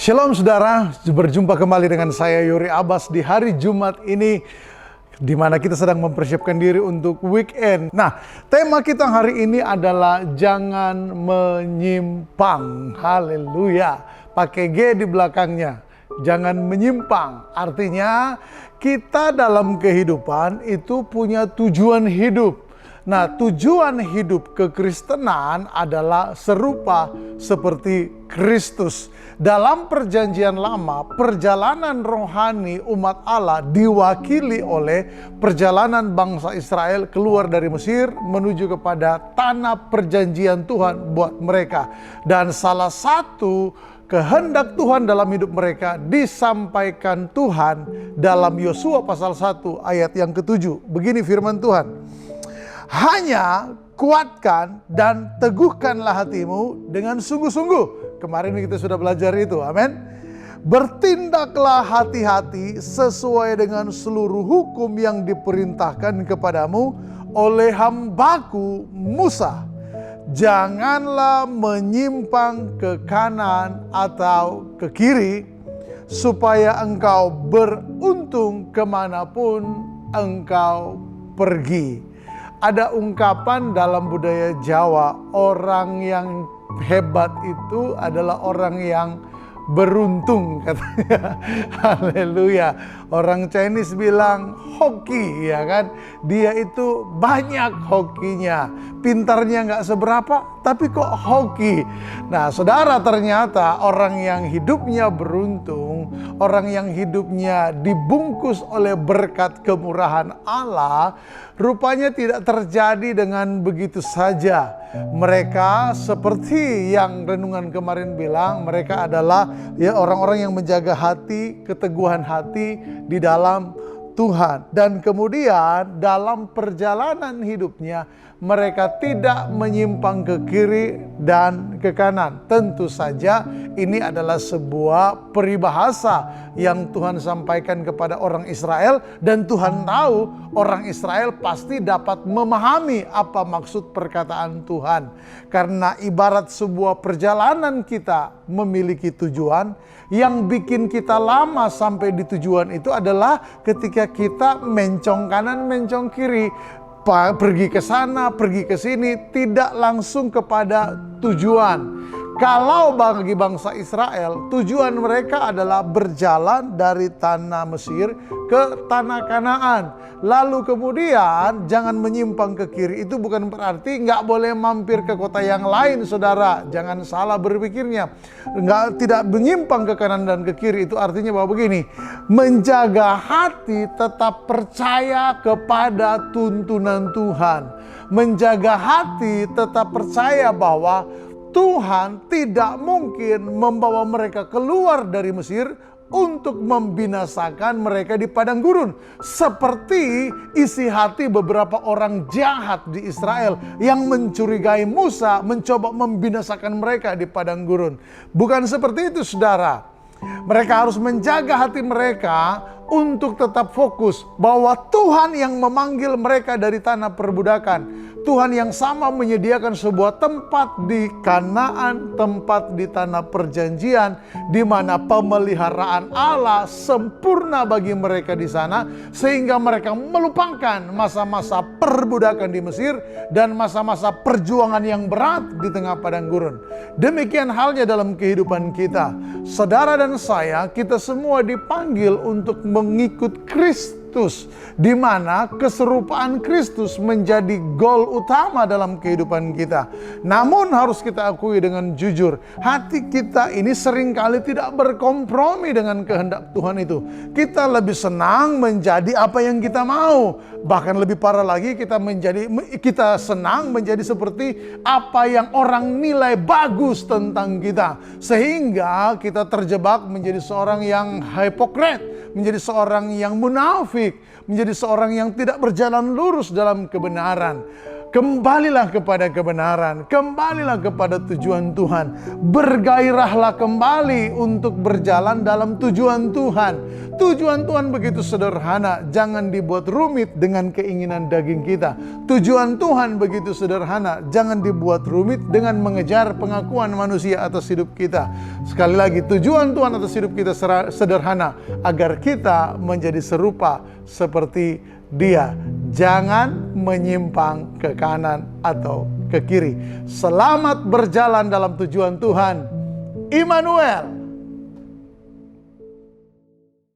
Shalom saudara, berjumpa kembali dengan saya Yuri Abbas di hari Jumat ini, di mana kita sedang mempersiapkan diri untuk weekend. Nah, tema kita hari ini adalah jangan menyimpang. Haleluya. Pakai G di belakangnya. Jangan menyimpang. Artinya kita dalam kehidupan itu punya tujuan hidup. Nah, tujuan hidup kekristenan adalah serupa seperti Kristus. Dalam perjanjian lama, perjalanan rohani umat Allah diwakili oleh perjalanan bangsa Israel keluar dari Mesir menuju kepada tanah perjanjian Tuhan buat mereka. Dan salah satu kehendak Tuhan dalam hidup mereka disampaikan Tuhan dalam Yosua pasal 1 ayat yang ke-7. Begini firman Tuhan. Hanya kuatkan dan teguhkanlah hatimu dengan sungguh-sungguh. Kemarin kita sudah belajar itu, amin. Bertindaklah hati-hati sesuai dengan seluruh hukum yang diperintahkan kepadamu oleh hambaku Musa. Janganlah menyimpang ke kanan atau ke kiri, supaya engkau beruntung kemanapun engkau pergi. Ada ungkapan dalam budaya Jawa, orang yang hebat itu adalah orang yang beruntung, katanya. Haleluya. Orang Chinese bilang hoki, ya kan? Dia itu banyak hokinya. Pintarnya nggak seberapa, tapi kok hoki. Nah, saudara, ternyata orang yang hidupnya beruntung, orang yang hidupnya dibungkus oleh berkat kemurahan Allah, rupanya tidak terjadi dengan begitu saja. Mereka seperti yang renungan kemarin bilang, mereka adalah ya orang-orang yang menjaga hati, keteguhan hati di dalam Tuhan. Dan kemudian dalam perjalanan hidupnya mereka tidak menyimpang ke kiri dan ke kanan. Tentu saja ini adalah sebuah peribahasa yang Tuhan sampaikan kepada orang Israel, dan Tuhan tahu orang Israel pasti dapat memahami apa maksud perkataan Tuhan. Karena ibarat sebuah perjalanan kita memiliki tujuan, yang bikin kita lama sampai di tujuan itu adalah ketika kita mencong kanan, mencong kiri. Pergi ke sana, pergi ke sini, tidak langsung kepada tujuan. Kalau bagi bangsa Israel, tujuan mereka adalah berjalan dari tanah Mesir ke tanah Kanaan. Lalu kemudian jangan menyimpang ke kiri. Itu bukan berarti nggak boleh mampir ke kota yang lain, saudara. Jangan salah berpikirnya. Tidak menyimpang ke kanan dan ke kiri itu artinya bahwa begini. Menjaga hati tetap percaya kepada tuntunan Tuhan. Menjaga hati tetap percaya bahwa Tuhan tidak mungkin membawa mereka keluar dari Mesir untuk membinasakan mereka di padang gurun. Seperti isi hati beberapa orang jahat di Israel yang mencurigai Musa mencoba membinasakan mereka di padang gurun. Bukan seperti itu, saudara. Mereka harus menjaga hati mereka untuk tetap fokus bahwa Tuhan yang memanggil mereka dari tanah perbudakan. Tuhan yang sama menyediakan sebuah tempat di Kanaan, tempat di tanah perjanjian, di mana pemeliharaan Allah sempurna bagi mereka di sana, sehingga mereka melupakan masa-masa perbudakan di Mesir dan masa-masa perjuangan yang berat di tengah padang gurun. Demikian halnya dalam kehidupan kita. Saudara dan saya, kita semua dipanggil untuk mengikut Kristus, di mana keserupaan Kristus menjadi goal utama dalam kehidupan kita. Namun harus kita akui dengan jujur, hati kita ini seringkali tidak berkompromi dengan kehendak Tuhan itu. Kita lebih senang menjadi apa yang kita mau. Bahkan lebih parah lagi, kita senang menjadi seperti apa yang orang nilai bagus tentang kita. Sehingga kita terjebak menjadi seorang yang hipokrit, menjadi seorang yang munafik, menjadi seorang yang tidak berjalan lurus dalam kebenaran. Kembalilah kepada kebenaran, kembalilah kepada tujuan Tuhan. Bergairahlah kembali untuk berjalan dalam tujuan Tuhan. Tujuan Tuhan begitu sederhana, jangan dibuat rumit dengan keinginan daging kita. Tujuan Tuhan begitu sederhana, jangan dibuat rumit dengan mengejar pengakuan manusia atas hidup kita. Sekali lagi, tujuan Tuhan atas hidup kita sederhana, agar kita menjadi serupa seperti Dia. Jangan menyimpang ke kanan atau ke kiri. Selamat berjalan dalam tujuan Tuhan. Immanuel.